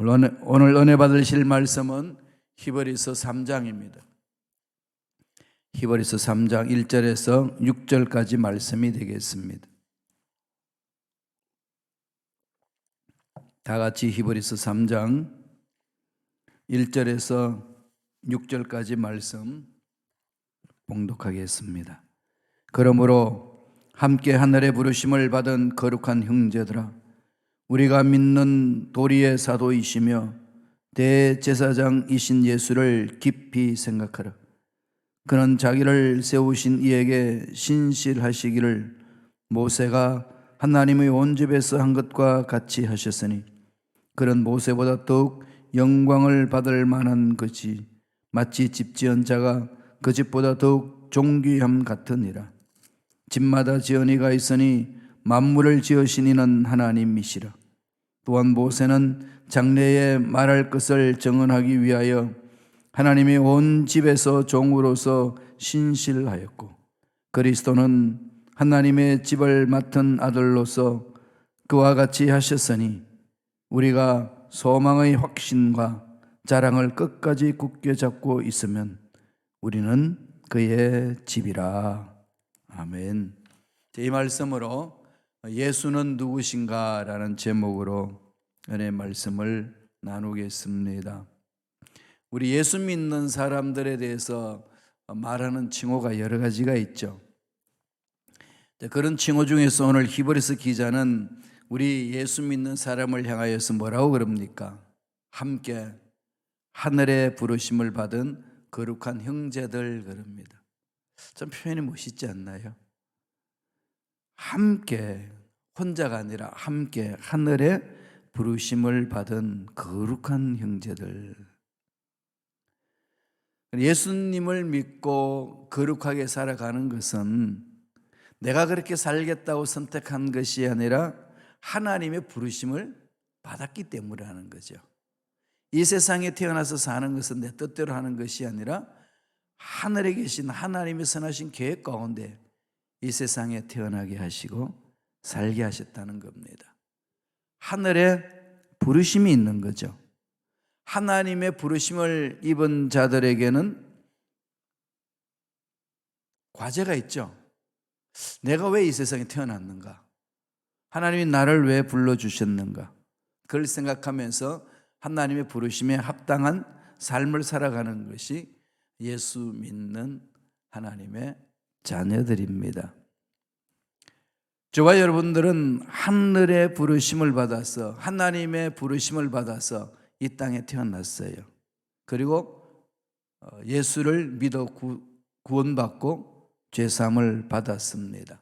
오늘 은혜 받으실 말씀은 히브리서 3장입니다. 히브리서 3장 1절에서 6절까지 말씀이 되겠습니다. 다 같이 히브리서 3장 1절에서 6절까지 말씀 봉독하겠습니다. 그러므로 함께 하늘의 부르심을 받은 거룩한 형제들아, 우리가 믿는 도리의 사도이시며 대제사장이신 예수를 깊이 생각하라. 그는 자기를 세우신 이에게 신실하시기를 모세가 하나님의 온 집에서 한 것과 같이 하셨으니, 그는 모세보다 더욱 영광을 받을 만한 것이 마치 집 지은 자가 그 집보다 더욱 존귀함 같으니라. 집마다 지은 이가 있으니 만물을 지으신 이는 하나님이시라. 또한 모세는 장래에 말할 것을 정언하기 위하여 하나님의 온 집에서 종으로서 신실하였고, 그리스도는 하나님의 집을 맡은 아들로서 그와 같이 하셨으니, 우리가 소망의 확신과 자랑을 끝까지 굳게 잡고 있으면 우리는 그의 집이라. 아멘. 이 말씀으로 예수는 누구신가 라는 제목으로 은혜 말씀을 나누겠습니다. 우리 예수 믿는 사람들에 대해서 말하는 칭호가 여러 가지가 있죠. 그런 칭호 중에서 오늘 히브리서 기자는 우리 예수 믿는 사람을 향하여서 뭐라고 그럽니까? 함께 하늘의 부르심을 받은 거룩한 형제들 그럽니다. 좀 표현이 멋있지 않나요? 함께, 혼자가 아니라 함께 하늘의 부르심을 받은 거룩한 형제들. 예수님을 믿고 거룩하게 살아가는 것은 내가 그렇게 살겠다고 선택한 것이 아니라 하나님의 부르심을 받았기 때문에 하는 거죠. 이 세상에 태어나서 사는 것은 내 뜻대로 하는 것이 아니라 하늘에 계신 하나님의 선하신 계획 가운데 이 세상에 태어나게 하시고 살게 하셨다는 겁니다. 하늘에 부르심이 있는 거죠. 하나님의 부르심을 입은 자들에게는 과제가 있죠. 내가 왜 이 세상에 태어났는가? 하나님이 나를 왜 불러주셨는가? 그걸 생각하면서 하나님의 부르심에 합당한 삶을 살아가는 것이 예수 믿는 하나님의 자녀들입니다. 저와 여러분들은 하늘의 부르심을 받아서, 하나님의 부르심을 받아서 이 땅에 태어났어요. 그리고 예수를 믿어 구원받고 죄사함을 받았습니다.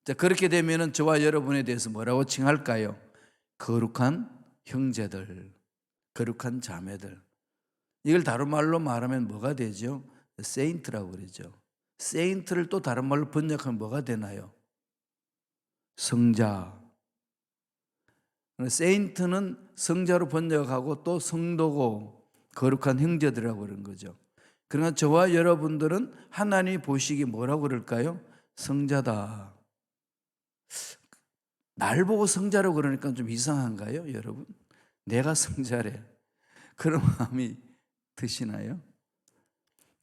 자, 그렇게 되면 저와 여러분에 대해서 뭐라고 칭할까요? 거룩한 형제들, 거룩한 자매들. 이걸 다른 말로 말하면 뭐가 되죠? 세인트라고 그러죠. 세인트를 또 다른 말로 번역하면 뭐가 되나요? 성자. 세인트는 성자로 번역하고 또 성도고 거룩한 형제들이라고 그런 거죠. 그러나 저와 여러분들은 하나님이 보시기 뭐라고 그럴까요? 성자다. 날 보고 성자라고 그러니까 좀 이상한가요, 여러분? 내가 성자래. 그런 마음이 드시나요?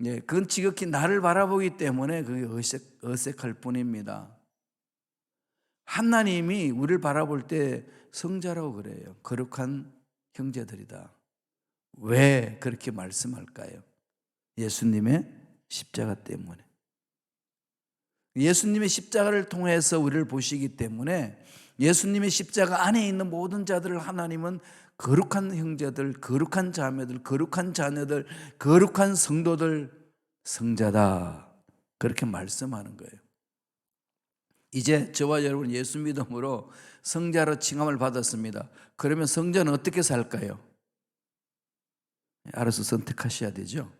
예, 그건 지극히 나를 바라보기 때문에 그게 어색할 뿐입니다. 하나님이 우리를 바라볼 때 성자라고 그래요. 거룩한 형제들이다. 왜 그렇게 말씀할까요? 예수님의 십자가 때문에. 예수님의 십자가를 통해서 우리를 보시기 때문에 예수님의 십자가 안에 있는 모든 자들을 하나님은 거룩한 형제들, 거룩한 자매들, 거룩한 자녀들, 거룩한 성도들, 성자다. 그렇게 말씀하는 거예요. 이제 저와 여러분 예수 믿음으로 성자로 칭함을 받았습니다. 그러면 성자는 어떻게 살까요? 알아서 선택하셔야 되죠.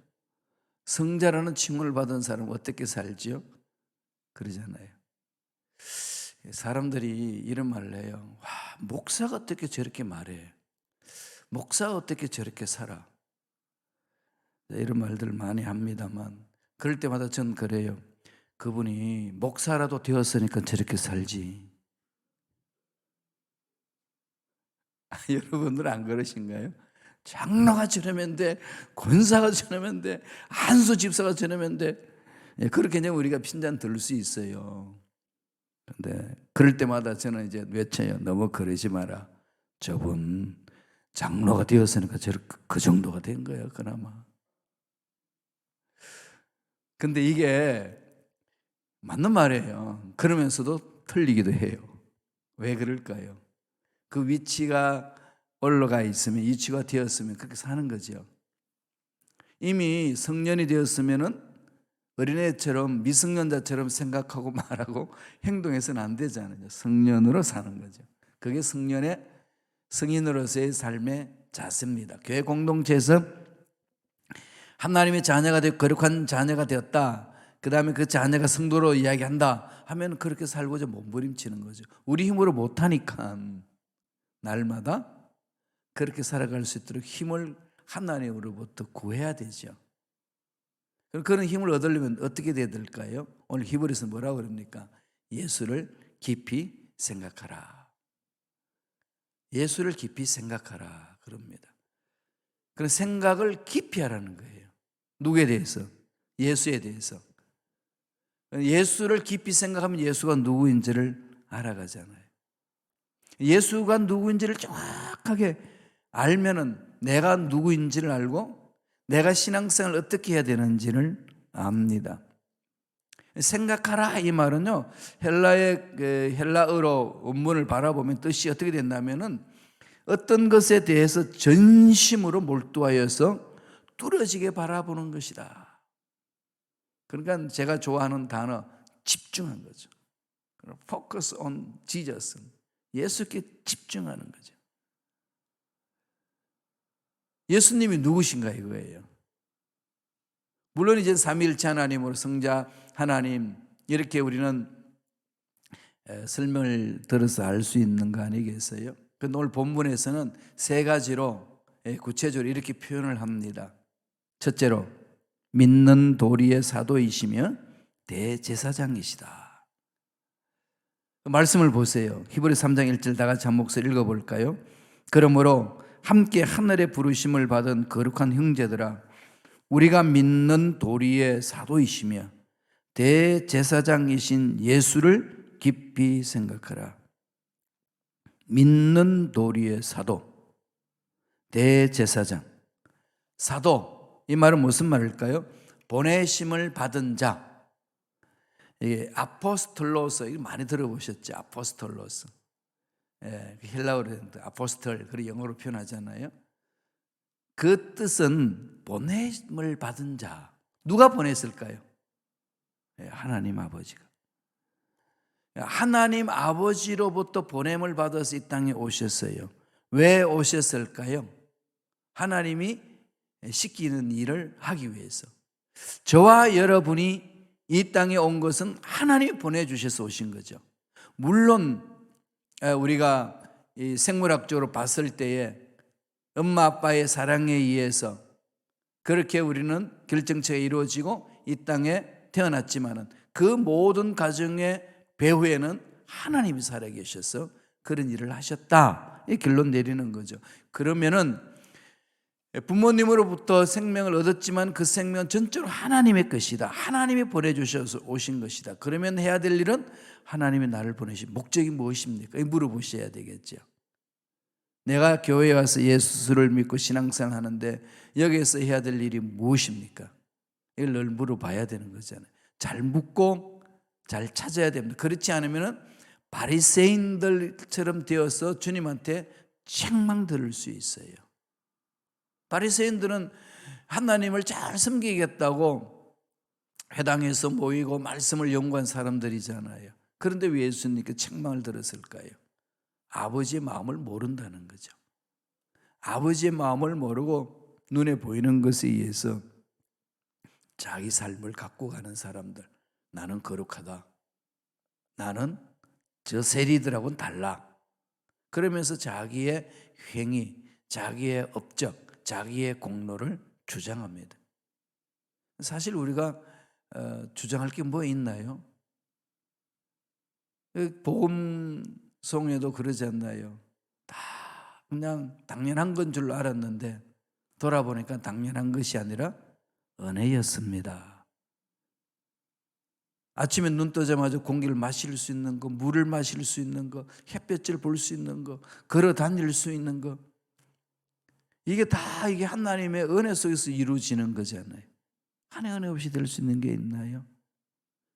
성자라는 칭호를 받은 사람은 어떻게 살지요? 그러잖아요. 사람들이 이런 말을 해요. 와, 목사가 어떻게 저렇게 말해? 목사가 어떻게 저렇게 살아? 이런 말들 많이 합니다만 그럴 때마다 전 그래요. 그분이 목사라도 되었으니까 저렇게 살지. 여러분들 안 그러신가요? 장로가 저러면 돼, 권사가 저러면 돼, 한수 집사가 저러면 돼. 그렇게 이제 우리가 핀잔 들 수 있어요. 근데 그럴 때마다 저는 이제 외쳐요. 너무 그러지 마라. 저분 장로가 되었으니까 그 정도가 된 거예요, 그나마. 근데 이게 맞는 말이에요. 그러면서도 틀리기도 해요. 왜 그럴까요? 그 위치가 올라가 있으면, 위치가 되었으면 그렇게 사는 거죠. 이미 성년이 되었으면은 어린애처럼, 미성년자처럼 생각하고 말하고 행동해서는 안 되잖아요. 성년으로 사는 거죠. 그게 성인으로서의 삶의 자세입니다. 교회 공동체에서 하나님의 자녀가 되고 거룩한 자녀가 되었다, 그 다음에 그 자녀가 성도로 이야기한다 하면 그렇게 살고자 몸부림치는 거죠. 우리 힘으로 못하니까 날마다 그렇게 살아갈 수 있도록 힘을 하나님으로부터 구해야 되죠. 그런 힘을 얻으려면 어떻게 돼야 될까요? 오늘 히브리서 뭐라고 그럽니까? 예수를 깊이 생각하라. 예수를 깊이 생각하라 그럽니다. 그런 생각을 깊이 하라는 거예요. 누구에 대해서? 예수에 대해서. 예수를 깊이 생각하면 예수가 누구인지를 알아가잖아요. 예수가 누구인지를 정확하게 알면은 내가 누구인지를 알고 내가 신앙생활을 어떻게 해야 되는지를 압니다. 생각하라 이 말은요, 헬라어로 원문을 바라보면 뜻이 어떻게 된다면은 어떤 것에 대해서 전심으로 몰두하여서 뚫어지게 바라보는 것이다. 그러니까 제가 좋아하는 단어, 집중한 거죠. Focus on Jesus. 예수께 집중하는 거죠. 예수님이 누구신가 이거예요. 물론 이제 삼위일체 하나님으로 성자 하나님, 이렇게 우리는 설명을 들어서 알 수 있는 거 아니겠어요? 그런데 오늘 본문에서는 세 가지로 구체적으로 이렇게 표현을 합니다. 첫째로, 믿는 도리의 사도이시며 대제사장이시다. 말씀을 보세요. 히브리 3장 1절 다 같이 한 목소리 읽어볼까요? 그러므로 함께 하늘의 부르심을 받은 거룩한 형제들아, 우리가 믿는 도리의 사도이시며 대제사장이신 예수를 깊이 생각하라. 믿는 도리의 사도, 대제사장. 사도, 이 말은 무슨 말일까요? 보내심을 받은 자. 이게 아포스톨로스, 이거 많이 들어보셨죠? 아포스톨로스. 헬라어로 아포스톨, 그리고 영어로 표현하잖아요. 그 뜻은 보냄을 받은 자. 누가 보냈을까요? 하나님 아버지가. 하나님 아버지로부터 보냄을 받아서 이 땅에 오셨어요. 왜 오셨을까요? 하나님이 시키는 일을 하기 위해서. 저와 여러분이 이 땅에 온 것은 하나님이 보내주셔서 오신 거죠. 물론 우리가 생물학적으로 봤을 때에 엄마 아빠의 사랑에 의해서 그렇게 우리는 결정체가 이루어지고 이 땅에 태어났지만은 그 모든 가정의 배후에는 하나님이 살아계셔서 그런 일을 하셨다, 이 결론 내리는 거죠. 그러면은 부모님으로부터 생명을 얻었지만 그 생명은 전적으로 하나님의 것이다, 하나님이 보내주셔서 오신 것이다. 그러면 해야 될 일은 하나님이 나를 보내신 목적이 무엇입니까? 물어보셔야 되겠죠. 내가 교회에 와서 예수를 믿고 신앙생활 하는데 여기에서 해야 될 일이 무엇입니까? 이걸 늘 물어봐야 되는 거잖아요. 잘 묻고 잘 찾아야 됩니다. 그렇지 않으면 바리새인들처럼 되어서 주님한테 책망 들을 수 있어요. 바리새인들은 하나님을 잘 섬기겠다고 회당에서 모이고 말씀을 연구한 사람들이잖아요. 그런데 왜 예수님께 책망을 들었을까요? 아버지의 마음을 모른다는 거죠. 아버지의 마음을 모르고 눈에 보이는 것에 의해서 자기 삶을 갖고 가는 사람들, 나는 거룩하다, 나는 저 세리들하고는 달라, 그러면서 자기의 행위, 자기의 업적, 자기의 공로를 주장합니다. 사실 우리가 주장할 게 뭐 있나요? 복음송에도 그러지 않나요? 다 그냥 당연한 건 줄 알았는데 돌아보니까 당연한 것이 아니라 은혜였습니다. 아침에 눈 뜨자마자 공기를 마실 수 있는 거, 물을 마실 수 있는 거, 햇볕을 볼 수 있는 거, 걸어 다닐 수 있는 거, 이게 다 이게 하나님의 은혜 속에서 이루어지는 거잖아요. 하나의 은혜 없이 될 수 있는 게 있나요?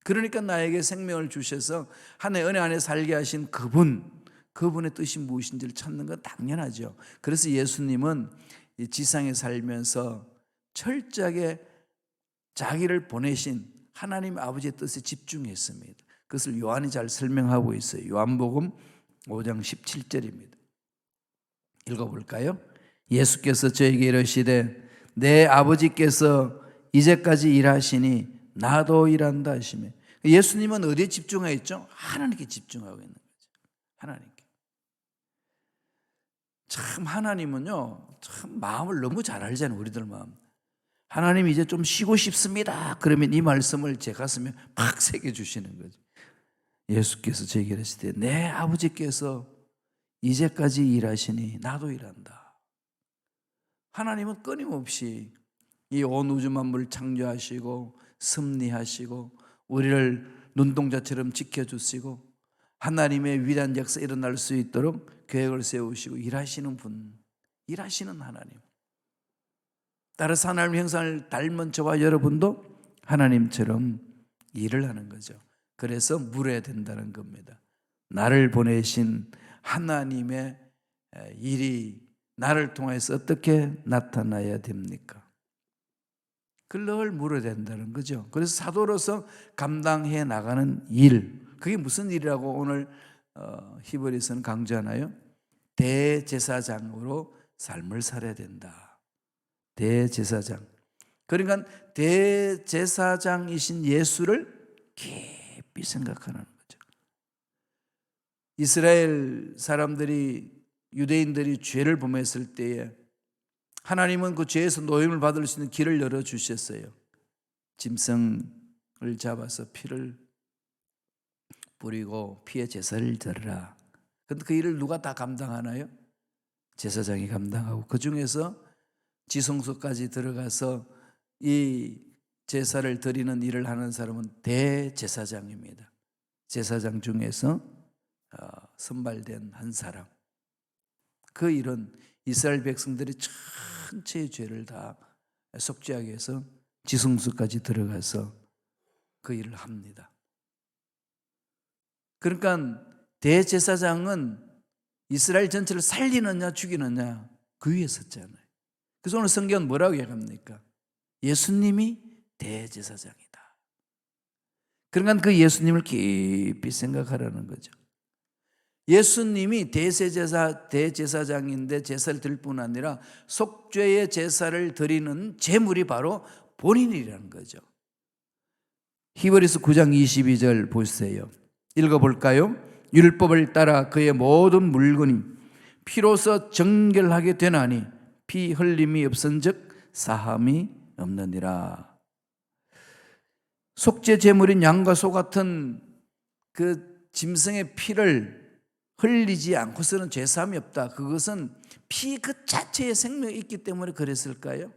그러니까 나에게 생명을 주셔서 하나의 은혜 안에 살게 하신 그분의 뜻이 무엇인지를 찾는 건 당연하죠. 그래서 예수님은 이 지상에 살면서 철저하게 자기를 보내신 하나님 아버지의 뜻에 집중했습니다. 그것을 요한이 잘 설명하고 있어요. 요한복음 5장 17절입니다. 읽어볼까요? 예수께서 저에게 이르시되 내 아버지께서 이제까지 일하시니 나도 일한다 하시며, 예수님은 어디에 집중하고 있죠? 하나님께 집중하고 있는 거죠. 하나님께. 참 하나님은요, 참 마음을 너무 잘 알잖아요. 우리들 마음. 하나님 이제 좀 쉬고 싶습니다. 그러면 이 말씀을 제 가슴에 팍 새겨주시는 거죠. 예수께서 제게 이르시되 내 아버지께서 이제까지 일하시니 나도 일한다. 하나님은 끊임없이 이 온 우주 만물을 창조하시고 섭리하시고 우리를 눈동자처럼 지켜주시고 하나님의 위대한 역사 일어날 수 있도록 계획을 세우시고 일하시는 분, 일하시는 하나님. 따라서 하나님 형상을 닮은 저와 여러분도 하나님처럼 일을 하는 거죠. 그래서 물어야 된다는 겁니다. 나를 보내신 하나님의 일이 나를 통해서 어떻게 나타나야 됩니까? 그걸 늘 물어야 된다는 거죠. 그래서 사도로서 감당해 나가는 일, 그게 무슨 일이라고 오늘 히브리서는 강조하나요? 대제사장으로 삶을 살아야 된다. 대제사장. 그러니까 대제사장이신 예수를 깊이 생각하는 거죠. 이스라엘 사람들이, 유대인들이 죄를 범했을 때에 하나님은 그 죄에서 노임을 받을 수 있는 길을 열어주셨어요. 짐승을 잡아서 피를 뿌리고 피의 제사를 드려라. 그런데 그 일을 누가 다 감당하나요? 제사장이 감당하고, 그 중에서 지성소까지 들어가서 이 제사를 드리는 일을 하는 사람은 대제사장입니다. 제사장 중에서 선발된 한 사람. 그 일은 이스라엘 백성들이 전체의 죄를 다 속죄하기 위해서 지성소까지 들어가서 그 일을 합니다. 그러니까 대제사장은 이스라엘 전체를 살리느냐 죽이느냐 그 위에 섰잖아요. 그래서 오늘 성경은 뭐라고 얘기합니까? 예수님이 대제사장이다. 그러니까 그 예수님을 깊이 생각하라는 거죠. 예수님이 대제사장인데 제사를 드릴 뿐 아니라 속죄의 제사를 드리는 제물이 바로 본인이라는 거죠. 히브리서 9장 22절 보세요. 읽어볼까요? 율법을 따라 그의 모든 물건이 피로서 정결하게 되나니 피 흘림이 없은즉 사함이 없느니라. 속죄 제물인 양과 소 같은 그 짐승의 피를 흘리지 않고서는 죄사함이 없다. 그것은 피 그 자체에 생명이 있기 때문에 그랬을까요?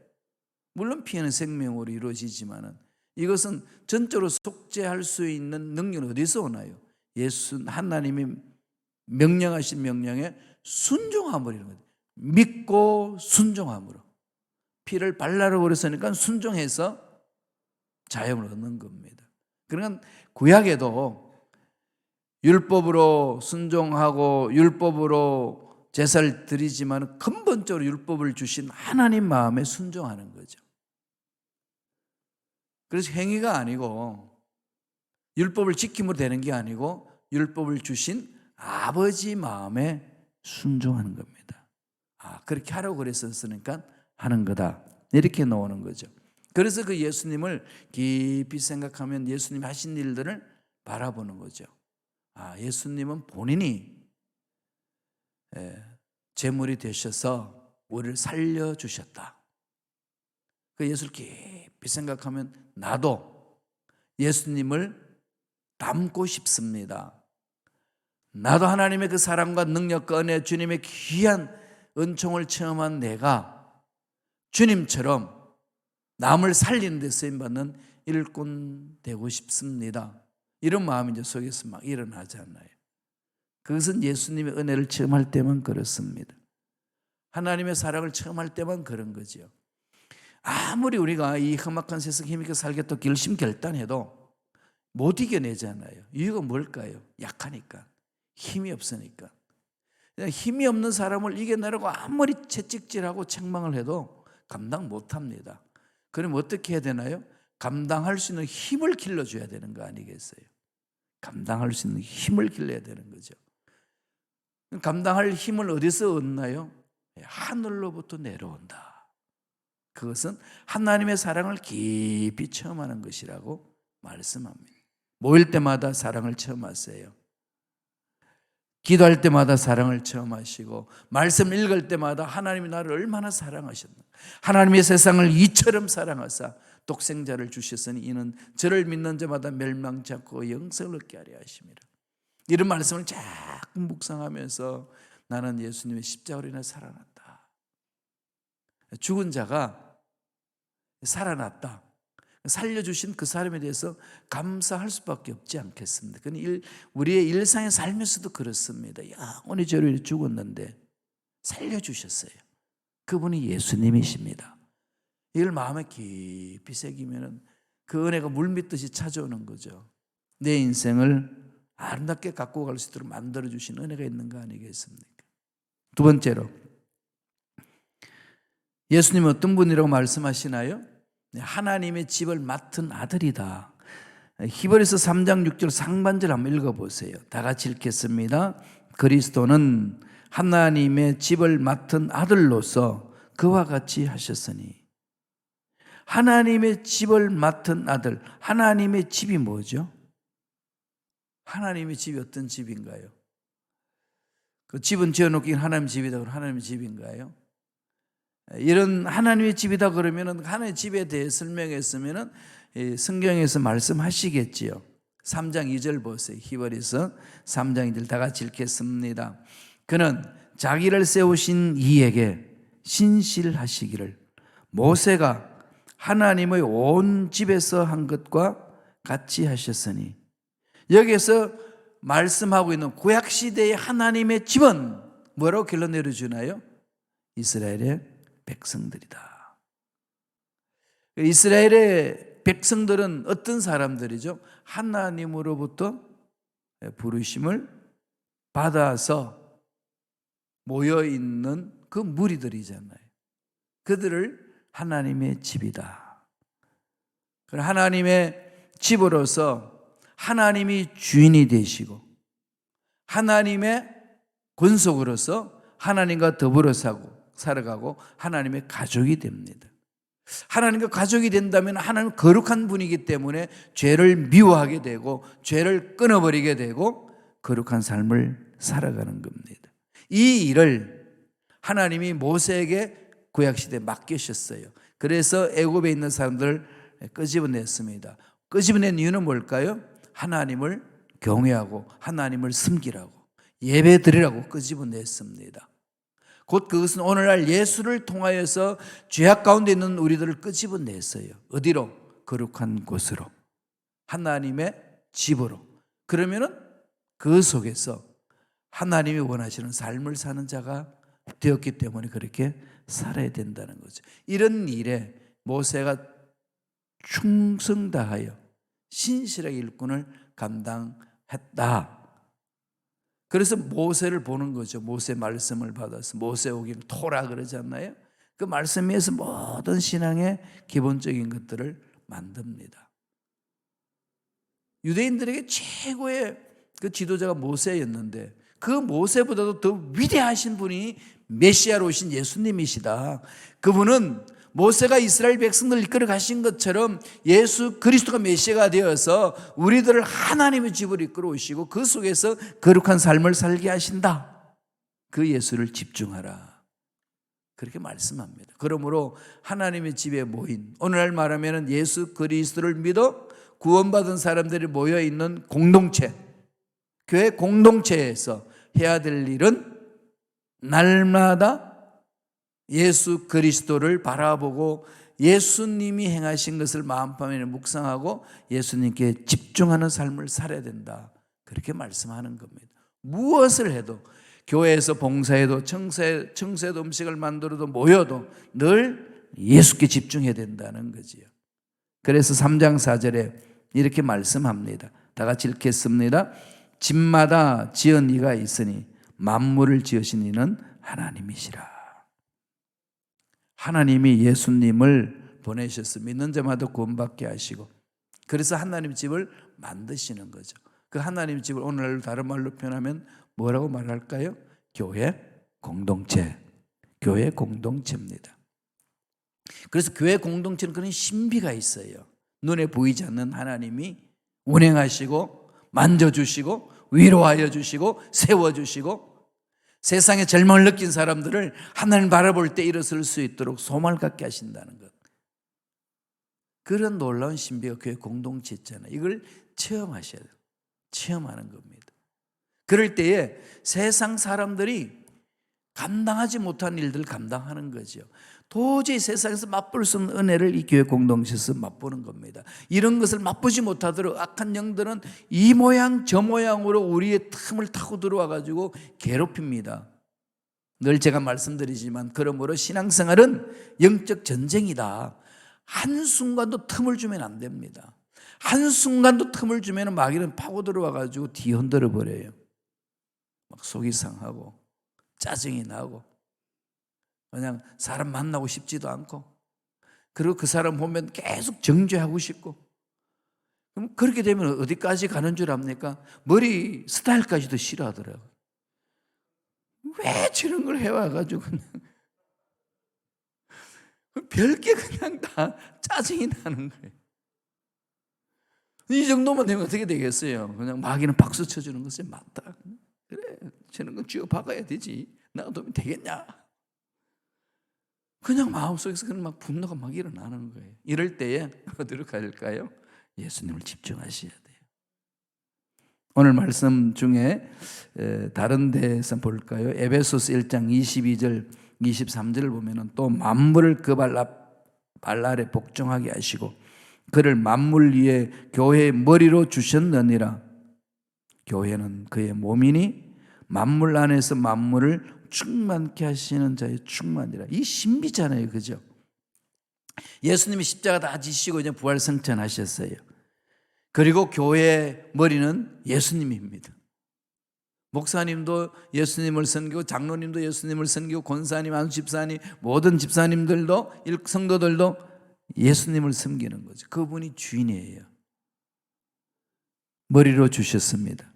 물론 피는 생명으로 이루어지지만 이것은 전적으로 속죄할 수 있는 능력은 어디서 오나요? 하나님이 명령하신 명령에 순종함으로 이런 거죠. 믿고 순종함으로. 피를 발라러 버렸으니까 순종해서 자유를 얻는 겁니다. 그러니까 구약에도 율법으로 순종하고 율법으로 제사를 드리지만 근본적으로 율법을 주신 하나님 마음에 순종하는 거죠. 그래서 행위가 아니고 율법을 지킴으로 되는 게 아니고 율법을 주신 아버지 마음에 순종하는 겁니다. 그렇게 하라고 그랬었으니까 하는 거다. 이렇게 나오는 거죠. 그래서 그 예수님을 깊이 생각하면 예수님이 하신 일들을 바라보는 거죠. 예수님은 본인이 제물이 되셔서 우리를 살려주셨다. 그 예수를 깊이 생각하면 나도 예수님을 닮고 싶습니다. 나도 하나님의 그 사랑과 능력과 은혜, 주님의 귀한 은총을 체험한 내가 주님처럼 남을 살리는 데 쓰임받는 일꾼 되고 싶습니다. 이런 마음이 이제 속에서 막 일어나잖아요. 그것은 예수님의 은혜를 처음 할 때만 그렇습니다. 하나님의 사랑을 처음 할 때만 그런 거죠. 아무리 우리가 이 험악한 세상 힘있게 살겠다고 결심결단해도 못 이겨내잖아요. 이유가 뭘까요? 약하니까, 힘이 없으니까. 힘이 없는 사람을 이겨내라고 아무리 채찍질하고 책망을 해도 감당 못합니다. 그럼 어떻게 해야 되나요? 감당할 수 있는 힘을 길러줘야 되는 거 아니겠어요? 감당할 수 있는 힘을 길러야 되는 거죠. 감당할 힘을 어디서 얻나요? 하늘로부터 내려온다. 그것은 하나님의 사랑을 깊이 체험하는 것이라고 말씀합니다. 모일 때마다 사랑을 체험하세요. 기도할 때마다 사랑을 체험하시고 말씀 읽을 때마다 하나님이 나를 얼마나 사랑하셨나, 하나님의 세상을 이처럼 사랑하사 독생자를 주셨으니 이는 저를 믿는 자마다 멸망치 않고 영생을 얻게 하려 하심이라. 이런 말씀을 자꾸 묵상하면서 나는 예수님의 십자가로 인해 살아났다. 죽은 자가 살아났다. 살려주신 그 사람에 대해서 감사할 수밖에 없지 않겠습니다. 우리의 일상의 삶에서도 그렇습니다. 영원히 저를 위해 죽었는데 살려주셨어요. 그분이 예수님이십니다. 이걸 마음에 깊이 새기면 그 은혜가 물밀듯이 찾아오는 거죠. 내 인생을 아름답게 갖고 갈 수 있도록 만들어주신 은혜가 있는 거 아니겠습니까? 두 번째로, 예수님은 어떤 분이라고 말씀하시나요? 하나님의 집을 맡은 아들이다. 히브리서 3장 6절 상반절 한번 읽어보세요. 다 같이 읽겠습니다. 그리스도는 하나님의 집을 맡은 아들로서 그와 같이 하셨으니. 하나님의 집을 맡은 아들, 하나님의 집이 뭐죠? 하나님의 집이 어떤 집인가요? 그 집은 지어놓긴 하나님 집이다 그러면 하나님의 집인가요? 이런 하나님의 집이다 그러면 하나님의 집에 대해 설명했으면 성경에서 말씀하시겠지요. 3장 2절 보세요. 히브리서 3장 2절 다 같이 읽겠습니다. 그는 자기를 세우신 이에게 신실하시기를 모세가 하나님의 온 집에서 한 것과 같이 하셨으니. 여기에서 말씀하고 있는 구약시대의 하나님의 집은 뭐라고 결론 내려주나요? 이스라엘의 백성들이다. 이스라엘의 백성들은 어떤 사람들이죠? 하나님으로부터 부르심을 받아서 모여있는 그 무리들이잖아요. 그들을 하나님의 집이다. 하나님의 집으로서 하나님이 주인이 되시고 하나님의 권속으로서 하나님과 더불어 살아가고 하나님의 가족이 됩니다. 하나님과 가족이 된다면 하나님은 거룩한 분이기 때문에 죄를 미워하게 되고 죄를 끊어버리게 되고 거룩한 삶을 살아가는 겁니다. 이 일을 하나님이 모세에게 구약시대에 맡기셨어요. 그래서 애굽에 있는 사람들을 끄집어냈습니다. 끄집어낸 이유는 뭘까요? 하나님을 경외하고 하나님을 섬기라고, 예배드리라고 끄집어냈습니다. 곧 그것은 오늘날 예수를 통하여서 죄악 가운데 있는 우리들을 끄집어냈어요. 어디로? 거룩한 곳으로, 하나님의 집으로. 그러면은 그 속에서 하나님이 원하시는 삶을 사는 자가 되었기 때문에 그렇게 살아야 된다는 거죠. 이런 일에 모세가 충성 다하여 신실하게 일꾼을 감당했다. 그래서 모세를 보는 거죠. 모세 말씀을 받아서 모세 오기를 토라 그러지 않나요? 그 말씀에서 모든 신앙의 기본적인 것들을 만듭니다. 유대인들에게 최고의 그 지도자가 모세였는데 그 모세보다도 더 위대하신 분이 메시아로 오신 예수님이시다. 그분은 모세가 이스라엘 백성들을 이끌어 가신 것처럼 예수 그리스도가 메시아가 되어서 우리들을 하나님의 집으로 이끌어 오시고 그 속에서 거룩한 삶을 살게 하신다. 그 예수를 집중하라. 그렇게 말씀합니다. 그러므로 하나님의 집에 모인, 오늘날 말하면 예수 그리스도를 믿어 구원받은 사람들이 모여있는 공동체, 교회 공동체에서 해야 될 일은 날마다 예수 그리스도를 바라보고 예수님이 행하신 것을 마음판에 묵상하고 예수님께 집중하는 삶을 살아야 된다. 그렇게 말씀하는 겁니다. 무엇을 해도, 교회에서 봉사해도, 청소해도, 음식을 만들어도, 모여도 늘 예수께 집중해야 된다는 거지요. 그래서 3장 4절에 이렇게 말씀합니다. 다 같이 읽겠습니다. 집마다 지은 이가 있으니 만물을 지으신 이는 하나님이시라. 하나님이 예수님을 보내셔서 믿는 자마다 구원받게 하시고, 그래서 하나님 집을 만드시는 거죠. 그 하나님 집을 오늘날로 다른 말로 표현하면 뭐라고 말할까요? 교회 공동체. 교회 공동체입니다. 그래서 교회 공동체는 그런 신비가 있어요. 눈에 보이지 않는 하나님이 운행하시고 만져주시고 위로하여 주시고 세워주시고, 세상에 절망을 느낀 사람들을 하나님 바라볼 때 일어설 수 있도록 소망을 갖게 하신다는 것. 그런 놀라운 신비가 교회 공동체 있잖아요. 이걸 체험하셔야 돼요. 체험하는 겁니다. 그럴 때에 세상 사람들이 감당하지 못한 일들을 감당하는 거죠. 도저히 세상에서 맛볼 수 없는 은혜를 이 교회 공동체에서 맛보는 겁니다. 이런 것을 맛보지 못하도록 악한 영들은 이 모양 저 모양으로 우리의 틈을 타고 들어와 가지고 괴롭힙니다. 늘 제가 말씀드리지만, 그러므로 신앙생활은 영적 전쟁이다. 한순간도 틈을 주면 안 됩니다. 한순간도 틈을 주면 마귀는 파고 들어와 가지고 뒤흔들어 버려요. 막 속이 상하고 짜증이 나고 그냥 사람 만나고 싶지도 않고, 그리고 그 사람 보면 계속 정죄하고 싶고, 그럼 그렇게 되면 어디까지 가는 줄 압니까? 머리 스타일까지도 싫어하더라고요. 왜 저런 걸 해와가지고 그냥 별게 그냥 다 짜증이 나는 거예요. 이 정도만 되면 어떻게 되겠어요? 그냥 마귀는 박수 쳐주는 것이 맞다. 그래, 저런 건 쥐어 박아야 되지. 나가 도면 되겠냐? 그냥 마음속에서 그런 막 분노가 막 일어나는 거예요. 이럴 때에 어디로 가야 할까요? 예수님을 집중하셔야 돼요. 오늘 말씀 중에 다른 데에서 볼까요? 에베소서 1장 22절 23절을 보면은 또 만물을 그 발 아래 복종하게 하시고 그를 만물 위에 교회의 머리로 주셨느니라. 교회는 그의 몸이니 만물 안에서 만물을 충만케 하시는 자의 충만이라. 이 신비잖아요, 그죠? 예수님이 십자가 다 지시고 이제 부활 승천하셨어요. 그리고 교회의 머리는 예수님입니다. 목사님도 예수님을 섬기고, 장로님도 예수님을 섬기고, 권사님, 안수 집사님, 모든 집사님들도, 성도들도 예수님을 섬기는 거죠. 그분이 주인이에요. 머리로 주셨습니다.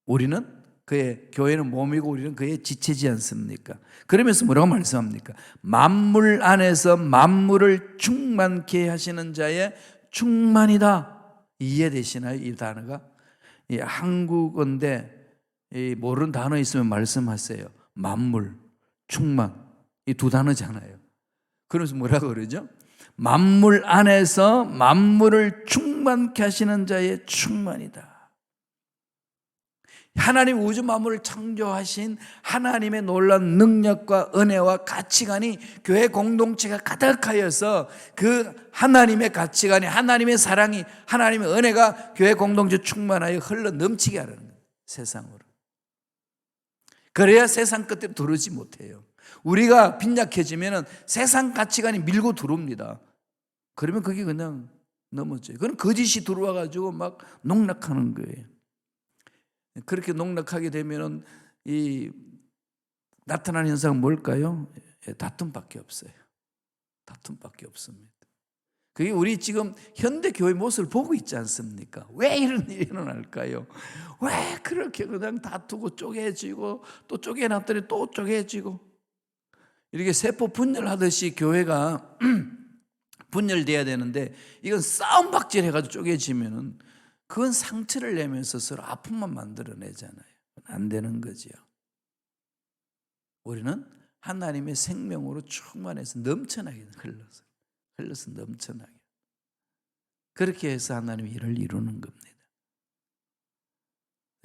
우리는 그의, 교회는 몸이고 우리는 그의 지체지 않습니까? 그러면서 뭐라고 말씀합니까? 만물 안에서 만물을 충만케 하시는 자의 충만이다. 이해되시나요? 이 단어가? 이 한국어인데 모르는 단어 있으면 말씀하세요. 만물, 충만, 이 두 단어잖아요. 그래서 뭐라고 그러죠? 만물 안에서 만물을 충만케 하시는 자의 충만이다. 하나님 우주 만물을 창조하신 하나님의 놀라운 능력과 은혜와 가치관이 교회 공동체가 가득하여서 그 하나님의 가치관이, 하나님의 사랑이, 하나님의 은혜가 교회 공동체 충만하여 흘러 넘치게 하는 거예요. 세상으로. 그래야 세상 끝에 들어오지 못해요. 우리가 빈약해지면 세상 가치관이 밀고 들어옵니다. 그러면 그게 그냥 넘어져요. 그건 거짓이 들어와 가지고 막 농락하는 거예요. 그렇게 농락하게 되면은 이 나타나는 현상은 뭘까요? 다툼밖에 없어요. 다툼밖에 없습니다. 그게 우리 지금 현대 교회 모습을 보고 있지 않습니까? 왜 이런 일이 일어날까요? 왜 그렇게 그냥 다투고 쪼개지고 또 쪼개놨더니 또 쪼개지고, 이렇게 세포 분열하듯이 교회가 분열돼야 되는데 이건 싸움박질 해가지고 쪼개지면은 그건 상처를 내면서 서로 아픔만 만들어내잖아요. 안 되는 거죠. 우리는 하나님의 생명으로 충만해서 넘쳐나게 흘러서 넘쳐나게. 그렇게 해서 하나님의 일을 이루는 겁니다.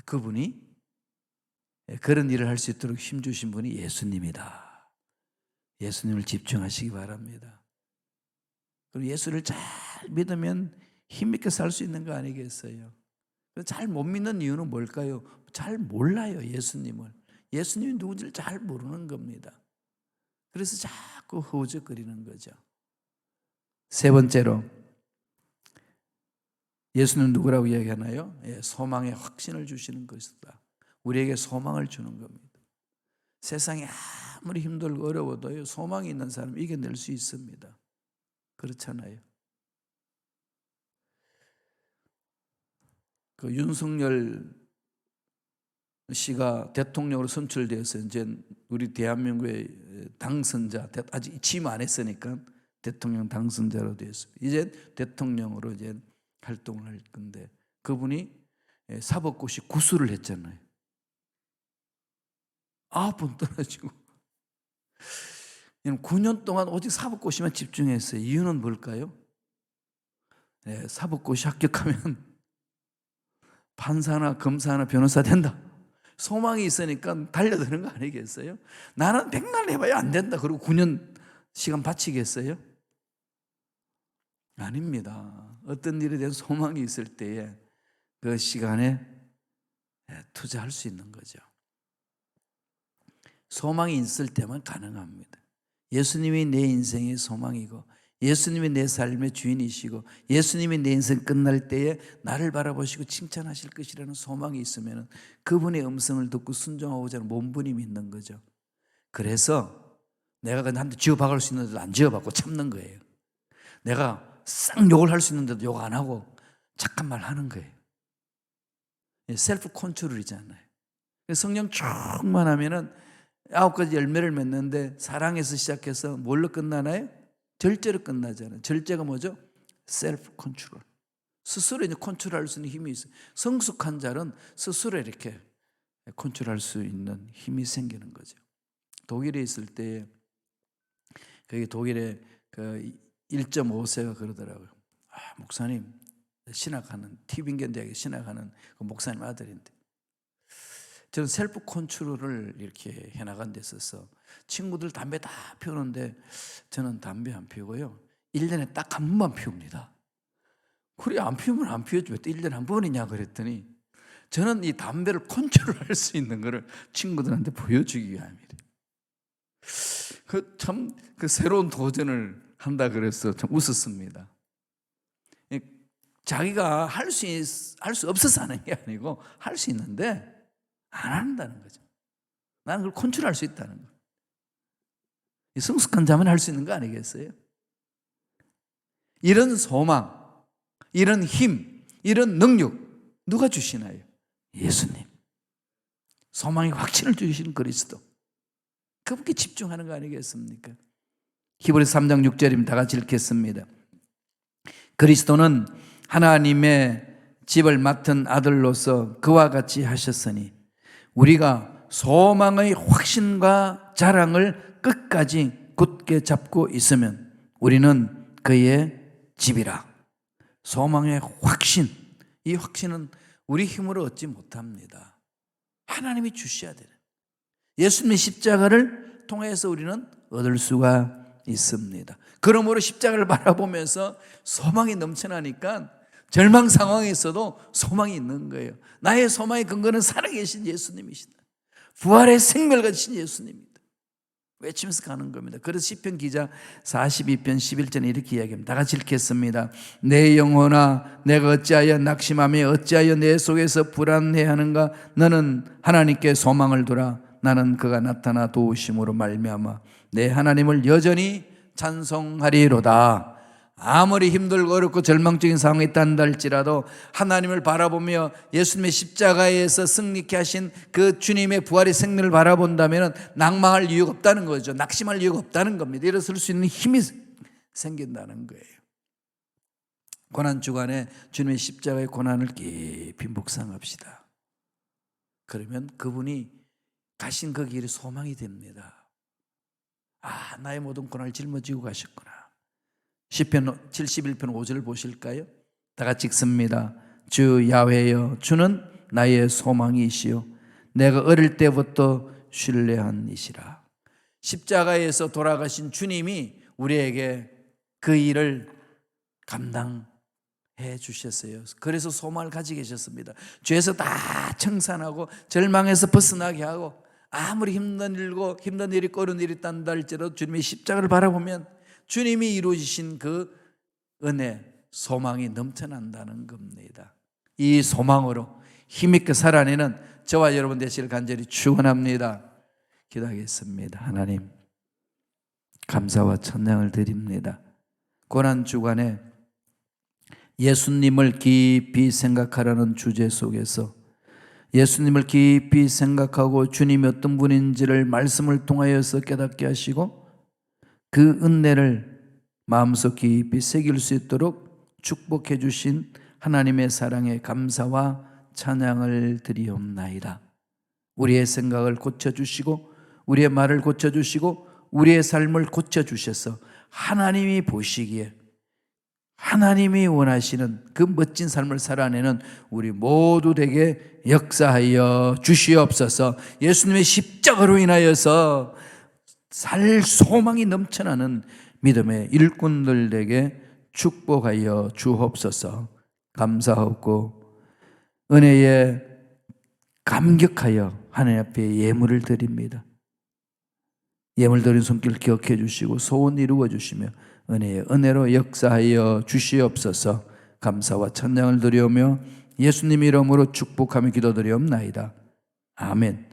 그분이, 그런 일을 할 수 있도록 힘주신 분이 예수님이다. 예수님을 집중하시기 바랍니다. 그리고 예수를 잘 믿으면 힘있게 살 수 있는 거 아니겠어요? 잘 못 믿는 이유는 뭘까요? 잘 몰라요, 예수님을. 예수님이 누군지를 잘 모르는 겁니다. 그래서 자꾸 허우적거리는 거죠. 세 번째로, 예수는 누구라고 이야기하나요? 소망의 확신을 주시는 것이다. 우리에게 소망을 주는 겁니다. 세상이 아무리 힘들고 어려워도요, 소망이 있는 사람은 이겨낼 수 있습니다. 그렇잖아요. 그 윤석열 씨가 대통령으로 선출되어서 이제 우리 대한민국의 당선자, 아직 취임 안 했으니까 대통령 당선자로 되었어요. 이제 대통령으로 이제 활동을 할 건데, 그분이 사법고시 구수를 했잖아요. 9번 떨어지고 9년 동안 오직 사법고시만 집중했어요. 이유는 뭘까요? 사법고시 합격하면 판사나 검사나 변호사 된다. 소망이 있으니까 달려드는 거 아니겠어요? 나는 100날 해봐야 안 된다. 그리고 9년 시간 바치겠어요? 아닙니다. 어떤 일에 대한 소망이 있을 때에 그 시간에 투자할 수 있는 거죠. 소망이 있을 때만 가능합니다. 예수님이 내 인생의 소망이고, 예수님이 내 삶의 주인이시고, 예수님이 내 인생 끝날 때에 나를 바라보시고 칭찬하실 것이라는 소망이 있으면 그분의 음성을 듣고 순종하고자 하는 몸부림이 있는 거죠. 그래서 내가 한테 지어박을 수 있는데도 안 지어박고 참는 거예요. 내가 싹 욕을 할 수 있는데도 욕 안 하고 착한 말 하는 거예요. 셀프 컨트롤이잖아요. 성령 충만하면은 9가지 열매를 맺는데, 사랑에서 시작해서 뭘로 끝나나요? 절제로 끝나잖아요. 절제가 뭐죠? 셀프 컨트롤. 스스로 이제 컨트롤할 수 있는 힘이 있어요. 성숙한 자는 스스로 이렇게 컨트롤할 수 있는 힘이 생기는 거죠. 독일에 있을 때, 거기 독일에 그 1.5세가 그러더라고요. 목사님, 신학하는, 티빙겐 대학에 신학하는 그 목사님 아들인데, 저는 셀프 컨트롤을 이렇게 해나간 데 있어서 친구들 담배 다 피우는데 저는 담배 안 피우고요, 1년에 딱 한 번만 피웁니다. 그래, 안 피우면 안 피우지 왜 또 1년에 한 번이냐 그랬더니, 저는 이 담배를 컨트롤할 수 있는 거를 친구들한테 보여주기 위함이래요. 그 새로운 도전을 한다 그래서 참 웃었습니다. 자기가 할 수 없어서 하는 게 아니고 할 수 있는데 안 한다는 거죠. 나는 그걸 컨트롤할 수 있다는 거. 성숙한 자만 할 수 있는 거 아니겠어요? 이런 소망, 이런 힘, 이런 능력 누가 주시나요? 예수님. 소망의 확신을 주시는 그리스도. 그분께 집중하는 거 아니겠습니까? 히브리서 3장 6절입니다. 다 같이 읽겠습니다. 그리스도는 하나님의 집을 맡은 아들로서 그와 같이 하셨으니 우리가 소망의 확신과 자랑을 끝까지 굳게 잡고 있으면 우리는 그의 집이라. 소망의 확신, 이 확신은 우리 힘으로 얻지 못합니다. 하나님이 주셔야 돼요. 예수님의 십자가를 통해서 우리는 얻을 수가 있습니다. 그러므로 십자가를 바라보면서 소망이 넘쳐나니까 절망 상황에서도 소망이 있는 거예요. 나의 소망의 근거는 살아계신 예수님이시다. 부활의 생명을 가지신 예수님입니다. 외치면서 가는 겁니다. 그래서 시편 기자 42편 11절에 이렇게 이야기합니다. 다 같이 읽겠습니다. 내 영혼아, 내가 어찌하여 낙심하며 어찌하여 내 속에서 불안해하는가? 너는 하나님께 소망을 두라. 나는 그가 나타나 도우심으로 말미암아 내 하나님을 여전히 찬송하리로다. 아무리 힘들고 어렵고 절망적인 상황이 있단다 할지라도 하나님을 바라보며 예수님의 십자가에서 승리케 하신 그 주님의 부활의 생명을 바라본다면 낙망할 이유가 없다는 거죠. 낙심할 이유가 없다는 겁니다. 일어설 수 있는 힘이 생긴다는 거예요. 고난주간에 주님의 십자가의 고난을 깊이 묵상합시다. 그러면 그분이 가신 그 길이 소망이 됩니다. 아, 나의 모든 고난을 짊어지고 가셨구나. 시편 71편 5절을 보실까요? 다 같이 읽습니다. 주 야훼여, 주는 나의 소망이시요 내가 어릴 때부터 신뢰한 이시라. 십자가에서 돌아가신 주님이 우리에게 그 일을 감당해 주셨어요. 그래서 소망을 가지고 계셨습니다. 죄에서 다 청산하고 절망에서 벗어나게 하고, 아무리 힘든 일이 꼬른 일이 있단다 할지라도 주님의 십자가를 바라보면 주님이 이루어주신 그 은혜, 소망이 넘쳐난다는 겁니다. 이 소망으로 힘있게 살아내는 저와 여러분 되시길 간절히 축원합니다. 기도하겠습니다. 하나님, 감사와 찬양을 드립니다. 고난주간에 예수님을 깊이 생각하라는 주제 속에서 예수님을 깊이 생각하고 주님이 어떤 분인지를 말씀을 통하여서 깨닫게 하시고 그 은혜를 마음속 깊이 새길 수 있도록 축복해 주신 하나님의 사랑에 감사와 찬양을 드리옵나이다. 우리의 생각을 고쳐주시고 우리의 말을 고쳐주시고 우리의 삶을 고쳐주셔서 하나님이 보시기에 하나님이 원하시는 그 멋진 삶을 살아내는 우리 모두 되게 역사하여 주시옵소서. 예수님의 십자가로 인하여서 살 소망이 넘쳐나는 믿음의 일꾼들에게 축복하여 주옵소서. 감사하고 은혜에 감격하여 하나님 앞에 예물을 드립니다. 예물 드린 손길 기억해 주시고 소원 이루어 주시며 은혜의 은혜로 역사하여 주시옵소서. 감사와 찬양을 드리오며 예수님 이름으로 축복하며 기도드리옵나이다. 아멘.